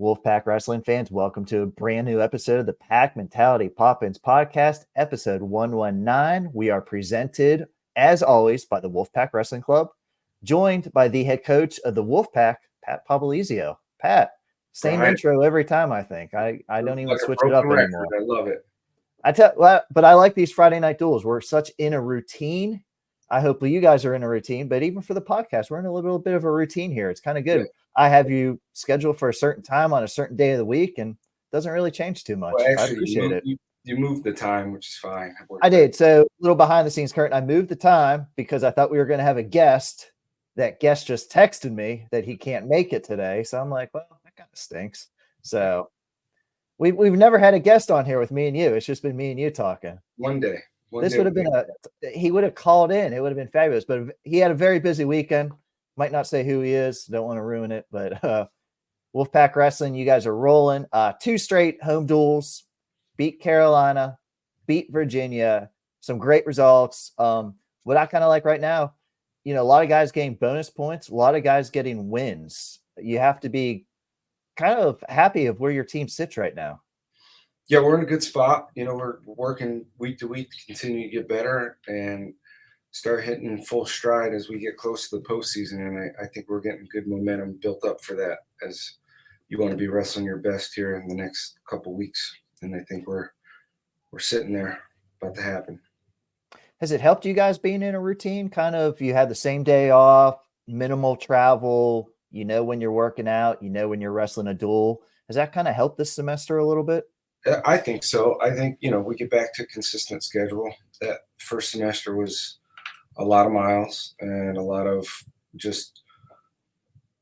Wolfpack wrestling fans, welcome to a brand new episode of the Pack Mentality Pop-Ins podcast, episode 119. We are presented, as always, by the Wolfpack Wrestling Club, joined by the head coach of the Wolfpack, Pat Popolizio. Pat, same intro every time, I think. I don't even switch it up anymore. I love it. But I like these Friday night duels. We're such in a routine. I hope you guys are in a routine, but even for the podcast, we're in a little bit of a routine here. It's kind of good. Yeah. I have you scheduled for a certain time on a certain day of the week, and it doesn't really change too much. Well, actually, I appreciate it. You moved the time, which is fine. I did. So a little behind the scenes curtain. I moved the time because I thought we were going to have a guest. That guest just texted me that he can't make it today. So I'm like, well, that kind of stinks. So we've never had a guest on here with me and you. It's just been me and you talking. One day. This would have been he would have called in. It would have been fabulous, but he had a very busy weekend. Might not say who he is. Don't want to ruin it, but Wolfpack Wrestling, you guys are rolling. 2 straight home duels, beat Carolina, beat Virginia, some great results. What I kind of like right now, a lot of guys getting bonus points, a lot of guys getting wins. You have to be kind of happy of where your team sits right now. Yeah, we're in a good spot. We're working week to week to continue to get better and start hitting full stride as we get close to the postseason. And I think we're getting good momentum built up for that, as you want to be wrestling your best here in the next couple weeks. And I think we're sitting there, about to happen. Has it helped you guys being in a routine? Kind of, you had the same day off, minimal travel, when you're working out, when you're wrestling a duel. Has that kind of helped this semester a little bit? I think so. I think, we get back to consistent schedule. That first semester was a lot of miles and a lot of just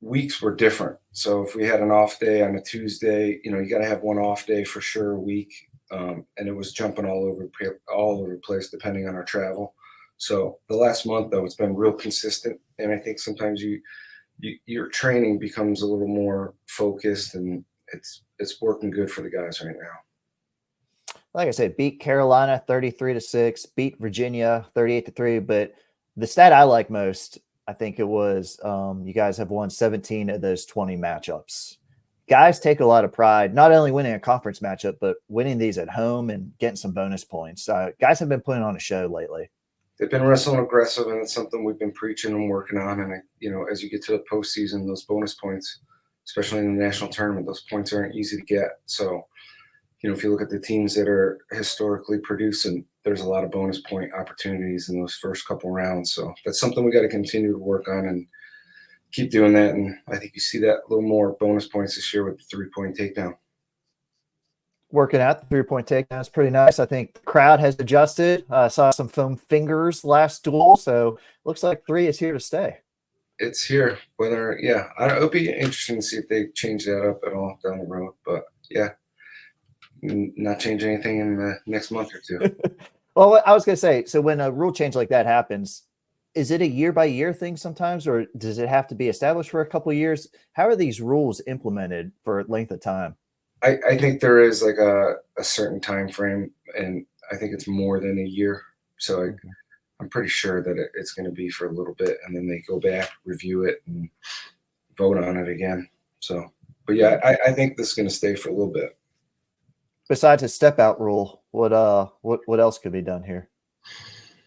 weeks were different. So if we had an off day on a Tuesday, you got to have one off day for sure a week. And it was jumping all over the place depending on our travel. So the last month, though, it's been real consistent. And I think sometimes your training becomes a little more focused, and it's working good for the guys right now. Like I said, beat Carolina 33-6, beat Virginia 38-3. But the stat I like most, I think it was you guys have won 17 of those 20 matchups. Guys take a lot of pride, not only winning a conference matchup, but winning these at home and getting some bonus points. Guys have been putting on a show lately. They've been wrestling aggressive, and it's something we've been preaching and working on. And, as you get to the postseason, those bonus points, especially in the national tournament, those points aren't easy to get. So, if you look at the teams that are historically producing, there's a lot of bonus point opportunities in those first couple rounds. So that's something we got to continue to work on and keep doing that. And I think you see that a little more bonus points this year with the 3-point takedown. Working out the 3-point takedown is pretty nice. I think the crowd has adjusted. I saw some foam fingers last duel. So looks like 3 is here to stay. It's here. It'll be interesting to see if they change that up at all down the road. But yeah. Not change anything in the next month or two. Well, I was going to say, so when a rule change like that happens, is it a year-by-year thing sometimes, or does it have to be established for a couple of years? How are these rules implemented for length of time? I think there is like a certain time frame, and I think it's more than a year. So I'm pretty sure that it's going to be for a little bit, and then they go back, review it, and vote on it again. So, but yeah, I think this is going to stay for a little bit. Besides a step out rule, what else could be done here?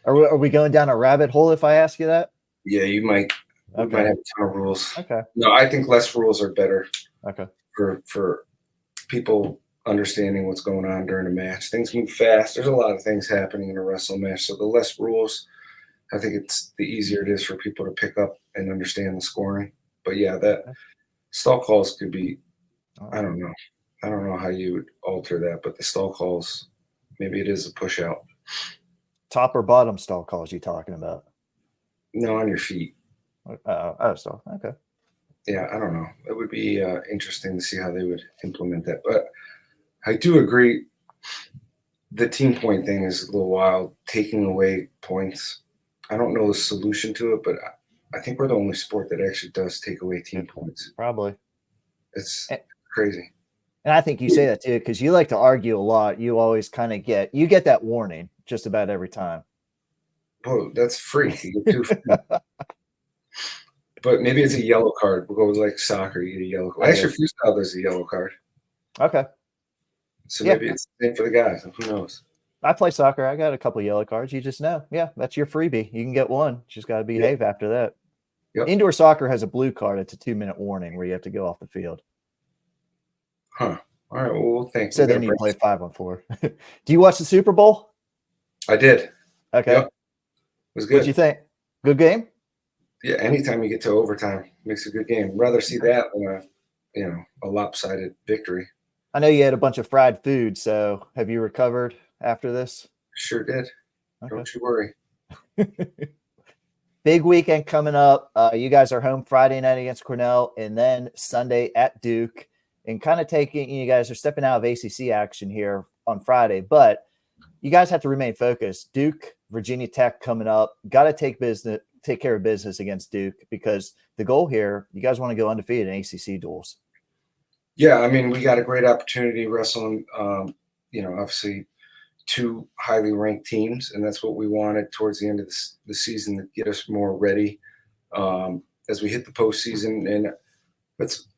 Are we going down a rabbit hole if I ask you that? Yeah, you might. Okay. We might have a ton of rules. Okay. No, I think less rules are better. Okay. For people understanding what's going on during a match. Things move fast. There's a lot of things happening in a wrestling match. So the less rules, I think it's the easier it is for people to pick up and understand the scoring. But yeah, that stall calls could be, I don't know. I don't know how you would alter that, but the stall calls, maybe it is a push out. Top or bottom stall calls you talking about? No, on your feet. Stall. Okay. Yeah, I don't know. It would be interesting to see how they would implement that. But I do agree the team point thing is a little wild, taking away points. I don't know the solution to it, but I think we're the only sport that actually does take away team points. Probably. It's crazy. And I think you say that too, because you like to argue a lot. You always kind of get that warning just about every time. Oh, that's free. You get 2 free. But maybe it's a yellow card. We'll go with like soccer. You get a yellow card. Actually, freestyle there's a yellow card. Okay. So maybe it's the same for the guys. Who knows? I play soccer. I got a couple yellow cards. You just know. Yeah, that's your freebie. You can get one. Just got to behave after that. Yep. Indoor soccer has a blue card. It's a 2-minute warning where you have to go off the field. Huh. All right. Well, thanks. So then you play 5-on-4. Do you watch the Super Bowl? I did. Okay. Yep. It was good. What'd you think? Good game? Yeah. Anytime you get to overtime, makes a good game. Rather see that than a lopsided victory. I know you had a bunch of fried food. So have you recovered after this? Sure did. Okay. Don't you worry. Big weekend coming up. You guys are home Friday night against Cornell and then Sunday at Duke, and kind of you guys are stepping out of ACC action here on Friday, but you guys have to remain focused. Duke, Virginia Tech coming up. Got to take care of business against Duke, because the goal here, you guys want to go undefeated in ACC duels. Yeah, I mean, we got a great opportunity wrestling, obviously 2 highly ranked teams, and that's what we wanted towards the end of the season to get us more ready as we hit the postseason. And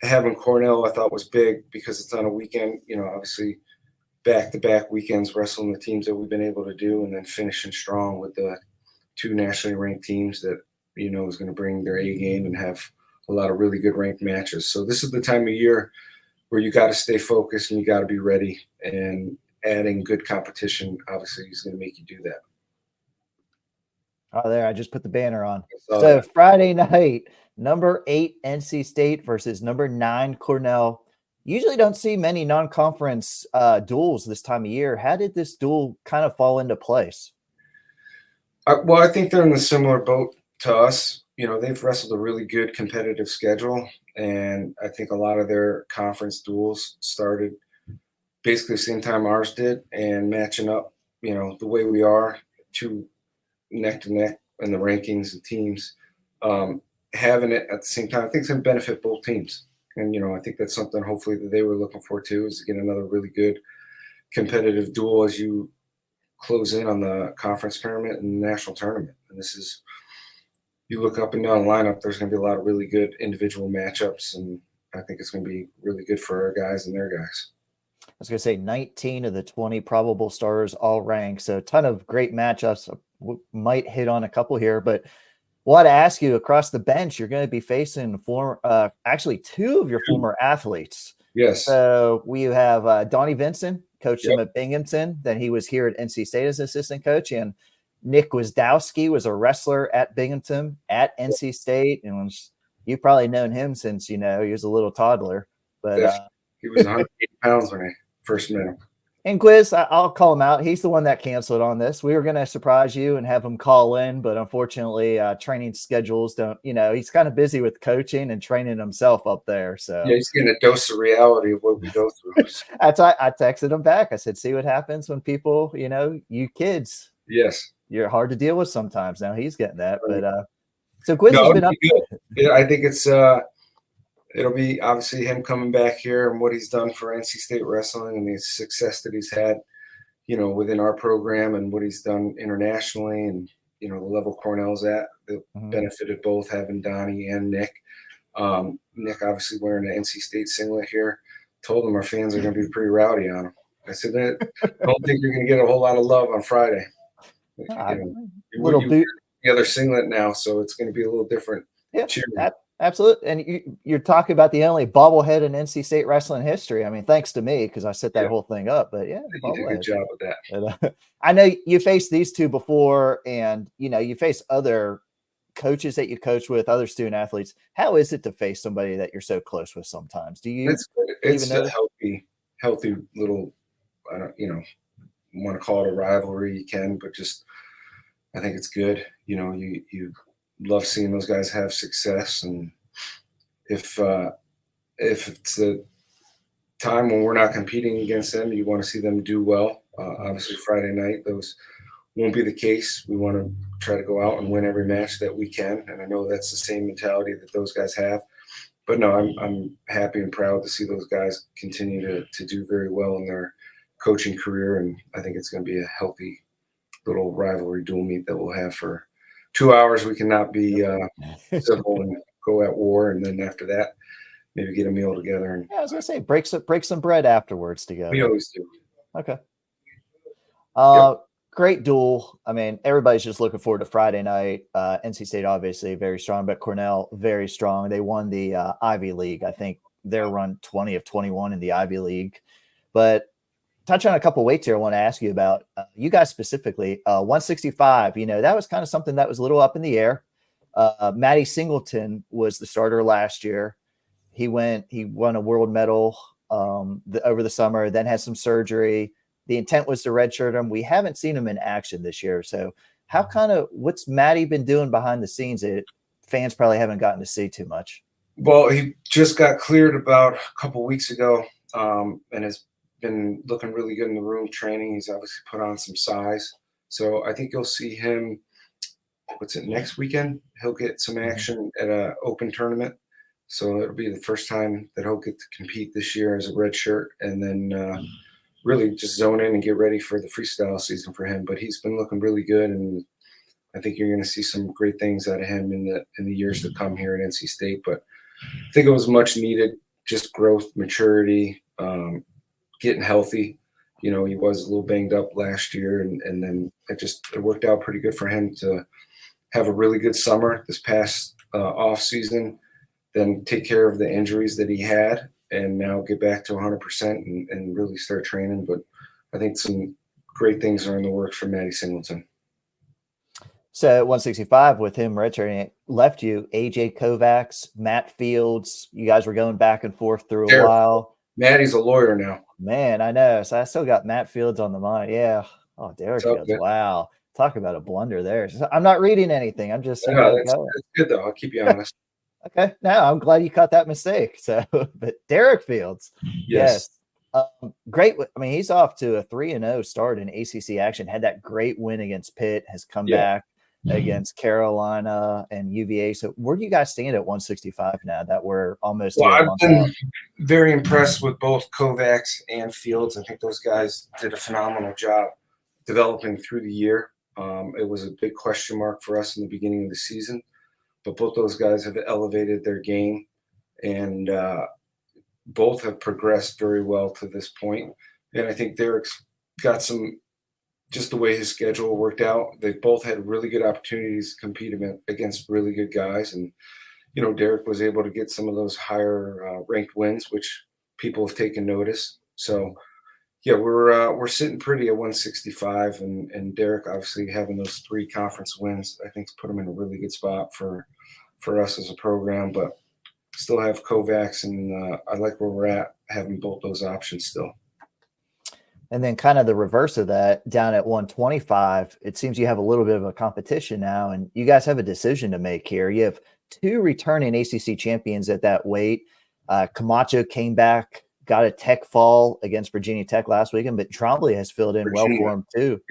having Cornell, I thought, was big because it's on a weekend, obviously back-to-back weekends wrestling the teams that we've been able to do, and then finishing strong with the 2 nationally ranked teams that, is going to bring their A game and have a lot of really good ranked matches. So this is the time of year where you got to stay focused and you got to be ready, and adding good competition obviously is going to make you do that. Oh, there, I just put the banner on. So Friday night, number 8 NC State versus number 9 Cornell. Usually don't see many non-conference duels this time of year. How did this duel kind of fall into place? Well, I think they're in a similar boat to us. They've wrestled a really good competitive schedule, and I think a lot of their conference duels started basically the same time ours did, and matching up, the way we are, 2 neck to neck in the rankings and teams, having it at the same time, I think it's going to benefit both teams. And, I think that's something hopefully that they were looking for too, is to get another really good competitive duel as you close in on the conference tournament and the national tournament. And this is, you look up and down the lineup, there's going to be a lot of really good individual matchups, and I think it's going to be really good for our guys and their guys. I was going to say 19 of the 20 probable starters all ranked. So a ton of great matchups. Might hit on a couple here, but well, to ask you, across the bench, you're going to be facing actually 2 of your former athletes. Yes. So we have Donnie Vincent, coached him at Binghamton. Then he was here at NC State as assistant coach. And Nick Wisdowski was a wrestler at Binghamton, at NC State. And you've probably known him since, he was a little toddler. But he was 180 pounds when I first met him. And Quiz, I'll call him out. He's the one that canceled on this. We were going to surprise you and have him call in, but unfortunately, training schedules don't, he's kind of busy with coaching and training himself up there. So yeah, he's getting a dose of reality of what we go through. I texted him back. I said, see what happens when people, you kids. Yes. You're hard to deal with sometimes. Now he's getting that. But so Quiz has been up. Yeah, I think it'll be obviously him coming back here and what he's done for NC State wrestling and the success that he's had, within our program, and what he's done internationally, and, the level Cornell's at that benefited both having Donnie and Nick. Nick obviously wearing the NC State singlet here. Told him our fans are going to be pretty rowdy on him. I said, I don't think you're going to get a whole lot of love on Friday. Little boot. The other singlet now, so it's going to be a little different. Yeah, absolutely. And you're talking about the only bobblehead in NC State wrestling history. I mean, thanks to me, because I set that whole thing up. But yeah, you did a good job with that. And, I know you faced these 2 before, and you face other coaches that you coach with, other student athletes. How is it to face somebody that you're so close with sometimes? Do you? It's a healthy little. I don't, want to call it a rivalry, you can, but just I think it's good. You love seeing those guys have success, and if it's a time when we're not competing against them, you want to see them do well. Obviously Friday night, those won't be the case. We want to try to go out and win every match that we can, and I know that's the same mentality that those guys have. But no, I'm happy and proud to see those guys continue to do very well in their coaching career, and I think it's going to be a healthy little rivalry dual meet that we'll have for 2 hours. We cannot be civil and go at war, and then after that, maybe get a meal together. And Yeah, I was gonna say break some bread afterwards we together. always do. Okay. Yep. Great duel. I mean, everybody's just looking forward to Friday night. NC State obviously very strong, but Cornell very strong. They won the Ivy League. I think they're run 20 of 21 in the Ivy League. But touch on a couple weights here I want to ask you about. You guys specifically, 165, that was kind of something that was a little up in the air. Matty Singleton was the starter last year. He won a world medal over the summer, then had some surgery. The intent was to redshirt him. We haven't seen him in action this year. So what's Matty been doing behind the scenes that fans probably haven't gotten to see too much? Well, he just got cleared about a couple weeks ago, and has been looking really good in the room training. He's obviously put on some size. So I think you'll see him, next weekend? He'll get some action at an open tournament. So it'll be the first time that he'll get to compete this year as a red shirt, and then really just zone in and get ready for the freestyle season for him. But he's been looking really good, and I think you're going to see some great things out of him in the years to come here at NC State. But I think it was much needed, just growth, maturity, getting healthy. He was a little banged up last year, and then it worked out pretty good for him to have a really good summer this past off season, then take care of the injuries that he had, and now get back to 100% and really start training. But I think some great things are in the works for Matty Singleton. So at 165 with him redshirting, left you AJ Kovacs, Matt Fields. You guys were going back and forth through a while. Matty's a lawyer now. Man, I know. So I still got Matt Fields on the mind. Yeah. Oh, Derek Fields. Good. Wow. Talk about a blunder there. I'm not reading anything. I'm just that's good though. I'll keep you honest. Okay. No, I'm glad you caught that mistake. So, but Derek Fields. Yes. Great. I mean, he's off to a 3-0 start in ACC action. Had that great win against Pitt, has come back against Carolina and UVA. So where do you guys stand at 165 now that we're almost I've been very impressed with both Kovacs and Fields. I think those guys did a phenomenal job developing through the year. It was a big question mark for us in the beginning of the season, but both those guys have elevated their game, and both have progressed very well to this point. And I think Derek's got just the way his schedule worked out. They both had really good opportunities to compete against really good guys. And, Derek was able to get some of those higher ranked wins, which people have taken notice. So, yeah, we're sitting pretty at 165, and Derek obviously having those 3 conference wins, I think, put him in a really good spot for us as a program. But still have Kovacs, and I like where we're at, having both those options still. And then kind of the reverse of that, down at 125, it seems you have a little bit of a competition now, and you guys have a decision to make here. You have 2 returning ACC champions at that weight. Camacho came back, got a tech fall against Virginia Tech last weekend, but Trombley has filled in well for him too.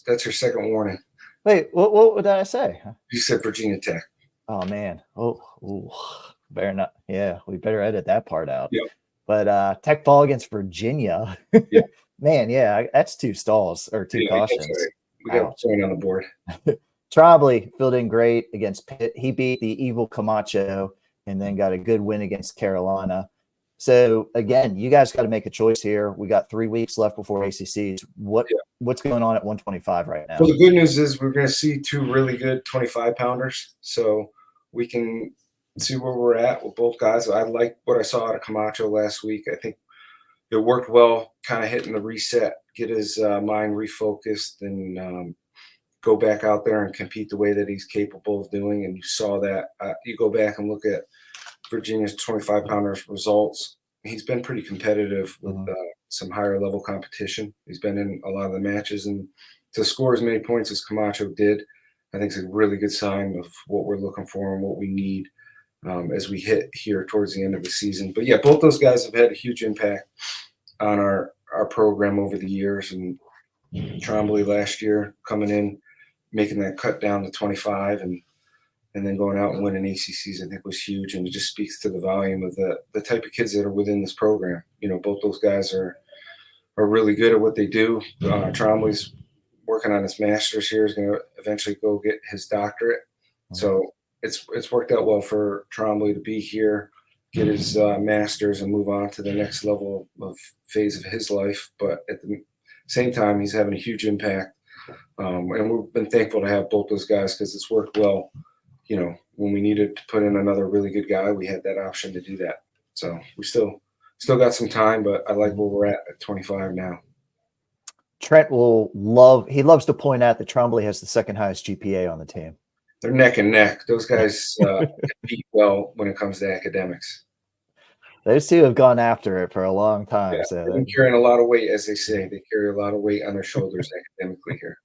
That's your second warning. Wait, what did I say? You said Virginia Tech. Oh man. Better not. Yeah, we better edit that part out. Yeah. But tech fall against Virginia. Yeah. Man, yeah, that's 2 stalls or 2 cautions. Right. We got a point on the board. Trombley filled in great against Pitt. He beat the evil Camacho and then got a good win against Carolina. So again, you guys got to make a choice here. We got 3 weeks left before ACCs. What's going on at 125 right now? Well, the good news is we're going to see 2 really good 25-pounders. So we can see where we're at with both guys. I like what I saw out of Camacho last week. I think it worked well, kind of hitting the reset, get his mind refocused, and go back out there and compete the way that he's capable of doing. And you saw that. You go back and look at Virginia's 25-pounders results. He's been pretty competitive with some higher level competition. He's been in a lot of the matches, and to score as many points as Camacho did, I think is a really good sign of what we're looking for and what we need as we hit here towards the end of the season. But yeah, both those guys have had a huge impact on our program over the years. And Trombley last year coming in, making that cut down to 25, and then going out and winning ACCs, I think was huge. And it just speaks to the volume of the type of kids that are within this program. Both those guys are really good at what they do. Trombley's working on his master's here. He's going to eventually go get his doctorate. So it's worked out well for Trombley to be here, get his master's, and move on to the next level of phase of his life. But at the same time, he's having a huge impact, and we've been thankful to have both those guys because it's worked well. You know, when we needed to put in another really good guy, we had that option to do that. So we still got some time, but I like where we're at 25 now. Trent loves to point out that Trombley has the second highest GPA on the team. They're neck and neck. Those guys compete well when it comes to academics. Those two have gone after it for a long time. Yeah, So they've been carrying a lot of weight, as they say. They carry a lot of weight on their shoulders academically here.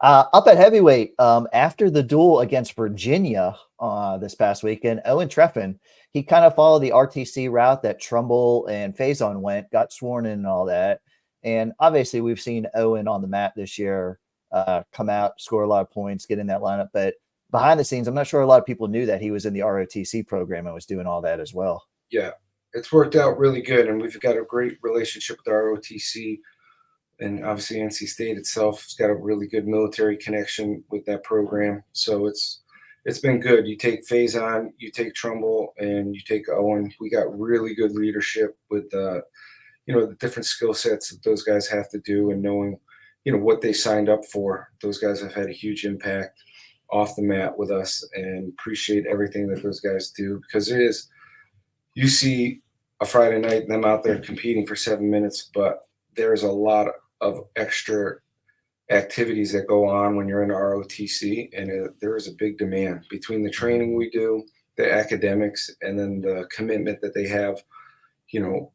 Up at heavyweight, after the duel against Virginia this past weekend, Owen Treffin, he kind of followed the RTC route that Trumbull and Faison went, got sworn in and all that. And obviously, we've seen Owen on the mat this year come out, score a lot of points, get in that lineup. But behind the scenes, I'm not sure a lot of people knew that he was in the ROTC program and was doing all that as well. Yeah, it's worked out really good, and we've got a great relationship with our ROTC. And obviously, NC State itself has got a really good military connection with that program. So it's been good. You take Faison, you take Trumbull, and you take Owen. We got really good leadership with the different skill sets that those guys have to do, and knowing, what they signed up for. Those guys have had a huge impact off the mat with us, and appreciate everything that those guys do, because you see a Friday night, them out there competing for 7 minutes, but there's a lot of extra activities that go on when you're in ROTC, and there is a big demand between the training we do, the academics, and then the commitment that they have,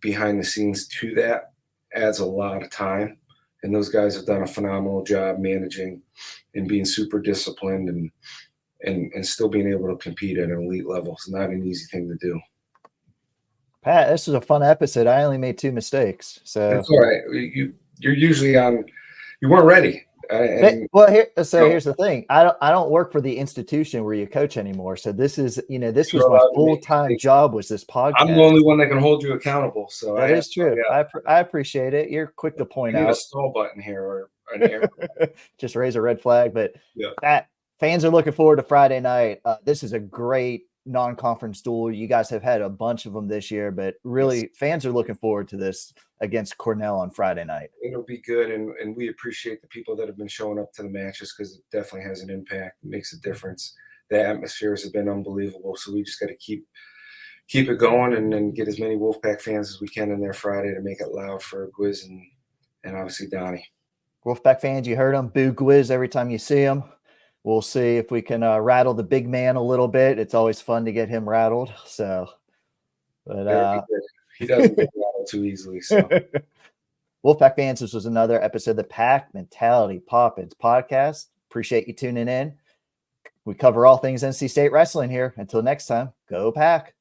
behind the scenes to that adds a lot of time. And those guys have done a phenomenal job managing and being super disciplined and still being able to compete at an elite level. It's not an easy thing to do. Pat, this was a fun episode. I only made 2 mistakes. So that's all right. You're usually on. You weren't ready. Here's the thing. I don't work for the institution where you coach anymore. So this is, this was my full-time job, was this podcast. I'm the only one that can hold you accountable. So that is true. I appreciate it. You're quick to point out. A stall button here or an air. Just raise a red flag. But yeah. Fans are looking forward to Friday night. This is a great non-conference duel. You guys have had a bunch of them this year, but really fans are looking forward to this against Cornell on Friday night. It'll be good, and we appreciate the people that have been showing up to the matches, because it definitely has an impact. It makes a difference. The atmospheres have been unbelievable, so we just got to keep it going and then get as many Wolfpack fans as we can in there Friday to make it loud for Gwiz and obviously Donnie. Wolfpack fans, you heard them. Boo Gwiz every time you see him. We'll see if we can rattle the big man a little bit. It's always fun to get him rattled. So, but he doesn't get rattled too easily. So, Wolfpack fans, this was another episode of the Pack Mentality Poppins podcast. Appreciate you tuning in. We cover all things NC State wrestling here. Until next time, go Pack.